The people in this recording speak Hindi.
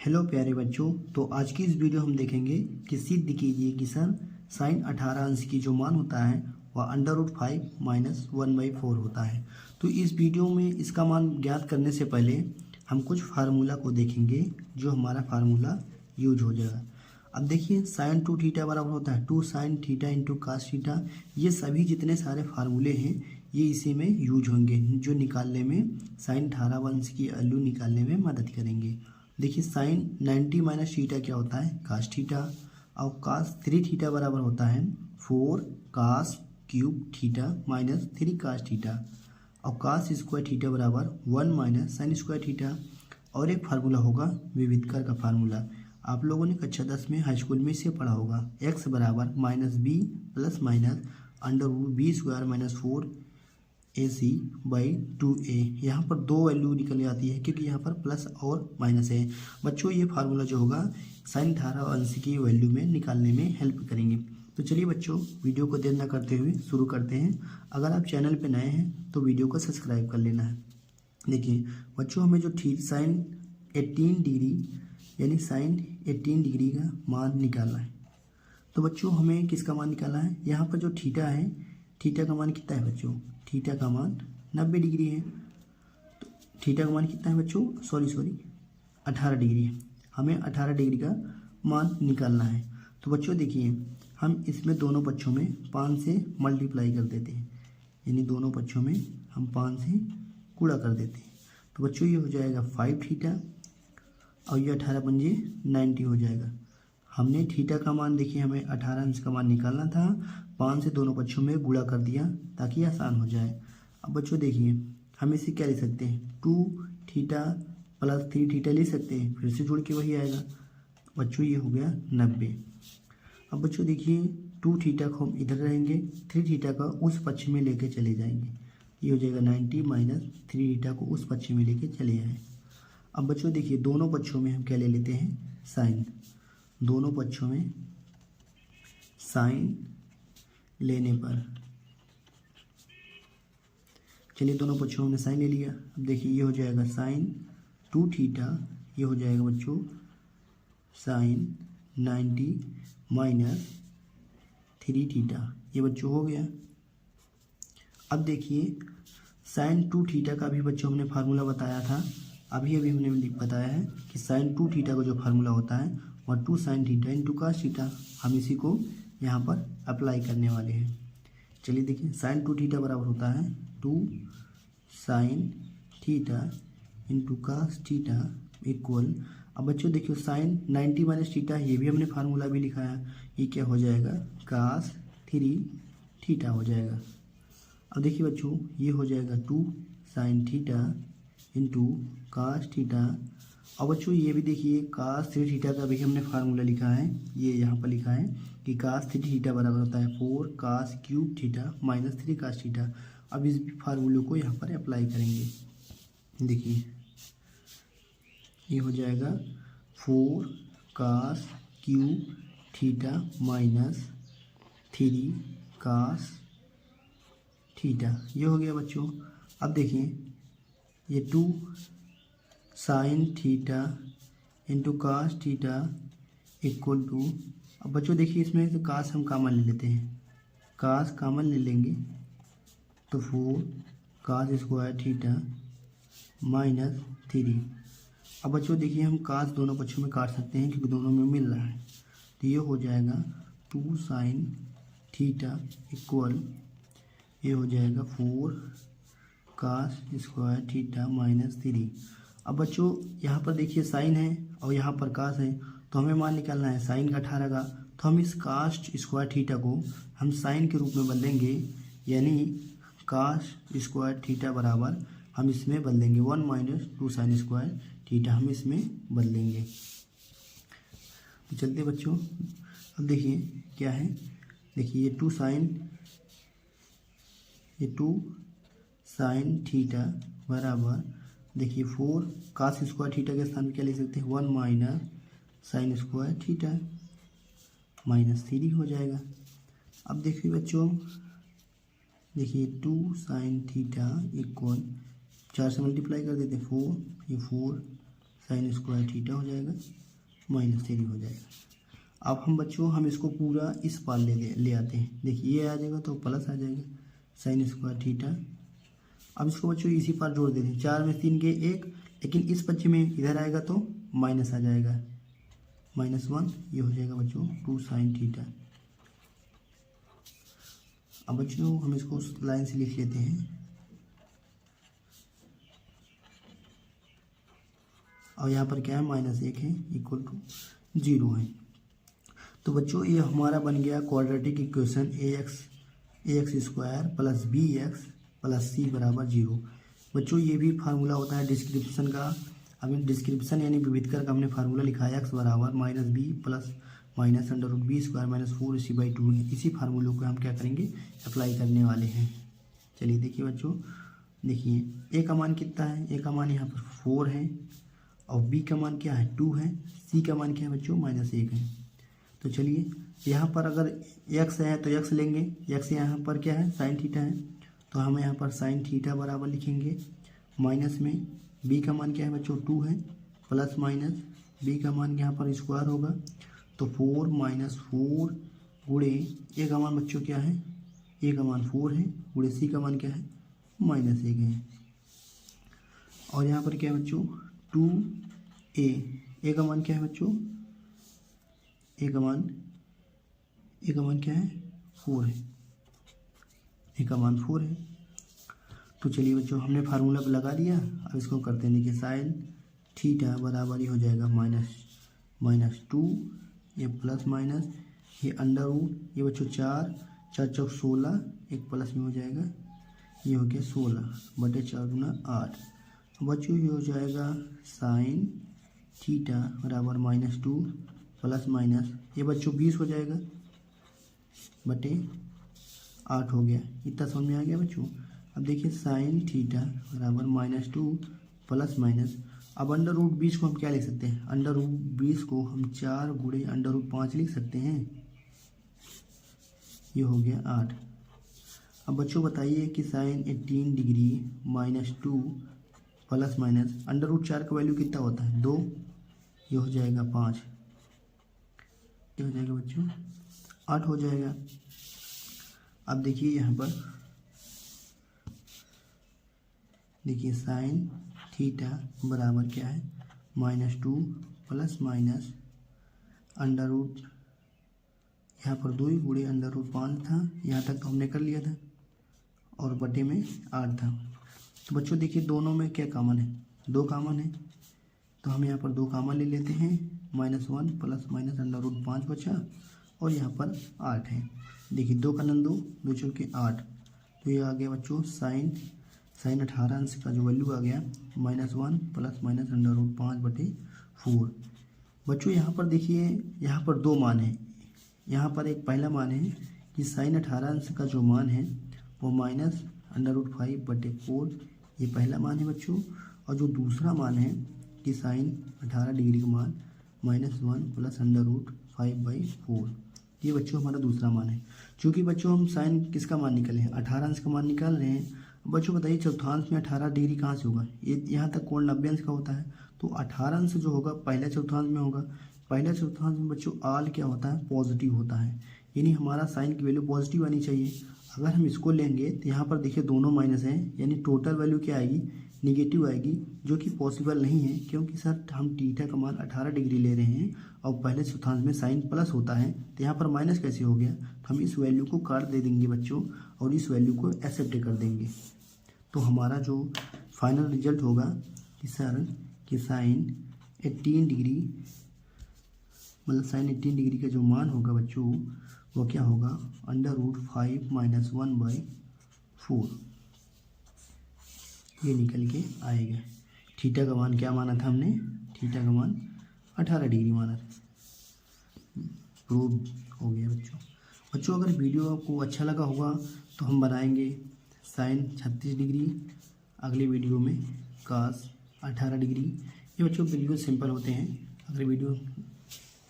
हेलो प्यारे बच्चों। तो आज की इस वीडियो हम देखेंगे कि सिद्ध कीजिए कि सर साइन 18 अंश की जो मान होता है वह √5 - 1/4 होता है। तो इस वीडियो में इसका मान ज्ञात करने से पहले हम कुछ फार्मूला को देखेंगे जो हमारा फार्मूला यूज हो जाएगा। अब देखिए साइन 2 थीटा बराबर होता है 2 sin theta into cos theta. ये सभी जितने सारे फार्मूले हैं ये इसी में यूज होंगे जो निकालने में साइन 18 अंश की वैल्यू निकालने में मदद करेंगे। देखिए साइन 90 माइनस थीटा क्या होता है कास थीटा, और कास 3 थीटा बराबर होता है 4 cos cube theta minus 3 cos theta, और कास स्क्वायर थीटा बराबर 1 माइनस साइन स्क्वायर थीटा। और एक फार्मूला होगा विविधकर का फार्मूला, आप लोगों ने कक्षा 10 में हाई स्कूल में इसे पढ़ा होगा। x बराबर -b plus minus √b² - 4ac/2a। यहाँ पर दो वैल्यू निकल जाती है क्योंकि यहाँ पर प्लस और माइनस है। बच्चों ये फार्मूला जो होगा साइन 18 अंश की वैल्यू में निकालने में हेल्प करेंगे। तो चलिए बच्चों वीडियो को देर न करते हुए शुरू करते हैं। अगर आप चैनल पे नए हैं तो वीडियो को सब्सक्राइब कर लेना है। देखिए बच्चों हमें जो साइन 18 डिग्री यानी साइन 18 डिग्री का मान निकालना है। तो बच्चों हमें किसका मान निकालना है, यहाँ पर जो थीटा है थीटा का मान कितना है बच्चों, थीटा का मान 90 डिग्री है। तो थीटा का मान कितना है बच्चों, सॉरी 18 डिग्री है। हमें 18 डिग्री का मान निकालना है। तो बच्चों देखिए हम इसमें दोनों पक्षों में 5 से मल्टीप्लाई कर देते हैं, यानी दोनों पक्षों में हम 5 से गुणा कर देते हैं। तो बच्चों ये हो जाएगा 5 थीटा और ये 18 पंजे 90 हो जाएगा। हमने थीटा का मान देखिए हमें 18 अंश का मान निकालना था, 5 से दोनों पक्षों में गुणा कर दिया ताकि आसान हो जाए। अब बच्चों देखिए हम इसे क्या ले सकते हैं 2 थीटा प्लस 3 थीटा ले सकते हैं, फिर से जोड़ के वही आएगा। बच्चों ये हो गया 90। अब बच्चों देखिए 2 थीटा को हम इधर रहेंगे, 3 थीटा का उस पक्ष में लेके चले जाएंगे, ये हो जाएगा 90 माइनस 3 थीटा को उस पक्ष में लेके चले आए। अब बच्चों देखिए दोनों पक्षों में हम क्या ले लेते हैं साइन, दोनों पक्षों में साइन लेने पर चलिए दोनों पक्षों में हमने साइन ले लिया। अब देखिए ये हो जाएगा साइन 2 थीटा, ये हो जाएगा बच्चों साइन 90 माइनस 3 थीटा, ये बच्चों हो गया। अब देखिए साइन 2 थीटा का भी बच्चों हमने फार्मूला बताया था, अभी हमने बताया है कि साइन 2 थीटा का जो फार्मूला होता है वह 2 sin theta into cos theta. हम इसी को यहाँ पर अप्लाई करने वाले हैं। चलिए देखिए साइन 2 थीटा बराबर होता है 2 sin theta into cos theta equal. अब बच्चों देखिए साइन 90 माइनस थीटा, ये भी हमने फार्मूला भी लिखा है, ये क्या हो जाएगा कास 3 थीटा हो जाएगा। अब देखिए बच्चों ये हो जाएगा 2 sin theta into cos theta. और बच्चों ये भी देखिए कास 3 थीटा का भी हमने फार्मूला लिखा है, ये यहाँ पर लिखा है कि कास 3 थीटा बराबर होता है 4 cos cube theta minus 3 cos theta. अब इस फार्मूले को यहाँ पर अप्लाई करेंगे। देखिए ये हो जाएगा 4 cos cube theta minus 3 cos theta, ये हो गया बच्चों। अब देखिए ये 2 sin theta into cos theta equal to, अब बच्चों देखिए इसमें तो कास हम कॉमन ले लेते हैं, कास कॉमन ले लेंगे तो 4 कास स्क्वायर थीटा माइनस 3। अब बच्चों देखिए हम कास दोनों पक्षों में काट सकते हैं क्योंकि दोनों में मिल रहा है, तो ये हो जाएगा 2 sin थीटा इक्वल, ये हो जाएगा 4 कास स्क्वायर थीटा माइनस 3। अब बच्चों यहाँ पर देखिए साइन है और यहाँ पर कास है, तो हमें मान निकालना है साइन का 18 का। तो हम इस कास स्क्वायर थीटा को हम साइन के रूप में बदलेंगे, यानी कास स्क्वायर थीटा बराबर हम इसमें बदलेंगे 1 माइनस 2 साइन स्क्वायर थीटा, हम इसमें बदलेंगे। तो चलते बच्चों अब देखिए क्या है, देखिए ये 2 sin थीटा बराबर देखिए 4 कास स्क्वायर थीटा के स्थान पर क्या ले सकते हैं 1 minus sine square theta minus 3 हो जाएगा। अब देखिए बच्चों देखिए 2 sin थीटा इक्वल 4 से मल्टीप्लाई कर देते हैं 4, ये 4 साइन स्क्वायर थीटा हो जाएगा -3 हो जाएगा। अब हम बच्चों हम इसको पूरा इस पार ले आते हैं। देखिए ये आ जाएगा तो प्लस आ जाएगा साइन स्क्वायर थीटा। अब इसको बच्चों इसी पार जोड़ देते हैं, 4 में 3 गए 1, लेकिन इस बच्चे में इधर आएगा तो माइनस आ जाएगा -1, ये हो जाएगा बच्चों 2 साइन थीटा। अब बच्चों हम इसको लाइन से लिख लेते हैं और यहाँ पर क्या है -1 है इक्वल टू 0 है। तो बच्चों ये हमारा बन गया quadratic equation ax square plus bx plus c बराबर 0। बच्चों ये भी फार्मूला होता है डिस्क्रिप्शन का। अभी डिस्क्रिप्शन यानी विविधकर का हमने फार्मूला लिखा है x बराबर -b plus minus √b square -4ac/2। इसी फार्मूले को हम क्या करेंगे अप्लाई करने वाले हैं। चलिए देखिए बच्चों, देखिए a का मान कितना है, a का मान यहाँ पर 4 है और b का मान क्या है 2 है, c का मान क्या है बच्चों -1 है। तो चलिए यहाँ पर अगर x है तो x लेंगे, x यहाँ पर क्या है साइन थीटा है, तो हम यहाँ पर साइन थीटा बराबर लिखेंगे माइनस में b का मान क्या है बच्चों 2 है प्लस माइनस b का मान यहाँ पर स्क्वायर होगा तो 4 -4 गुणे a का मान बच्चों क्या है, a का मान 4 है गुणे c का मान क्या है -1 है। और यहाँ पर क्या है बच्चों 2a का मान क्या है बच्चों, a का मान क्या है 4 है, a का मान 4 है। तो चलिए बच्चों हमने फार्मूला पे लगा दिया। अब इसको करते हैं, देखिए साइन थीटा बराबर ही हो जाएगा -2 ये प्लस माइनस ये अंडर रूट, ये बच्चों 4 4 16 एक प्लस में हो जाएगा, ये हो गया 16/4 गुना 8। बच्चों ये हो जाएगा साइन थीटा बराबर -2 प्लस माइनस ये बच्चों 20 हो जाएगा बटे 8 हो गया। इतना समझ में आ गया बच्चों। अब देखिए साइन थीटा बराबर -2 प्लस माइनस, अब अंडर रूट 20 को हम क्या लिख सकते हैं, अंडर रूट 20 को हम 4 गुणे अंडर रूट 5 लिख सकते हैं, ये हो गया 8। अब बच्चों बताइए कि sine 18 degree -2 plus minus under root 4 का वैल्यू कितना होता है 2, ये हो जाएगा 5, ये हो जाएगा बच्चों 8 हो जाएगा। अब देखिए यहाँ पर देखिए साइन थीटा बराबर क्या है -2 प्लस माइनस अंडर रूट यहाँ पर 2 गुणे अंडर रूट 5 था, यहाँ तक तो हमने कर लिया था और बटे में 8 था। तो बच्चों देखिए दोनों में क्या कॉमन है, 2 कॉमन है, तो हम यहाँ पर 2 कॉमन ले लेते हैं, -1 प्लस माइनस अंडर रूट 5 बचा और यहाँ पर 8 है। देखिए 2 का 2 चौके 8, तो ये आ गया बच्चों साइन 18 अंश का जो वैल्यू आ गया -1 प्लस माइनस अंडर रूट 5/4। बच्चों यहाँ पर देखिए यहाँ पर 2 मान है, यहाँ पर एक पहला मान है कि साइन 18 अंश का जो मान है वो माइनस अंडर रूट 5/4, ये पहला मान है बच्चों। और जो दूसरा मान है कि साइन 18 डिग्री का मान -1 प्लस अंडर रूट 5/4, ये बच्चों हमारा दूसरा मान है। क्योंकि बच्चों हम साइन किसका मान निकाले हैं 18 अंश का मान निकाल रहे हैं। बच्चों बताइए चौथांश में 18 डिग्री कहाँ से होगा, ये यहाँ तक कोण 90 अंश का होता है, तो 18 अंश जो होगा पहला चौथांश में होगा। पहला चौथांश में बच्चों आल क्या होता है पॉजिटिव होता है, यानी हमारा साइन की वैल्यू पॉजिटिव आनी चाहिए। अगर हम इसको लेंगे तो यहाँ पर देखिए दोनों माइनस हैं, यानी टोटल वैल्यू क्या आएगी निगेटिव आएगी, जो कि पॉसिबल नहीं है क्योंकि सर हम थीटा का मान 18 डिग्री ले रहे हैं और पहले चौथांश में साइन प्लस होता है, तो यहाँ पर माइनस कैसे हो गया। तो हम इस वैल्यू को काट दे देंगे बच्चों और इस वैल्यू को एक्सेप्ट कर देंगे। तो हमारा जो फाइनल रिजल्ट होगा कि सर कि साइन 18 डिग्री मतलब साइन 18 डिग्री का जो मान होगा बच्चों वो क्या होगा अंडर रूट 5 - 1/4, ये निकल के आएगा। थीटा का मान क्या माना था हमने, थीटा का मान 18 डिग्री माना था, प्रूव हो गया बच्चों। बच्चों अगर वीडियो आपको अच्छा लगा होगा तो हम बनाएंगे साइन 36 डिग्री, अगले वीडियो में कास 18 डिग्री। ये बच्चों बिल्कुल सिंपल होते हैं। अगर वीडियो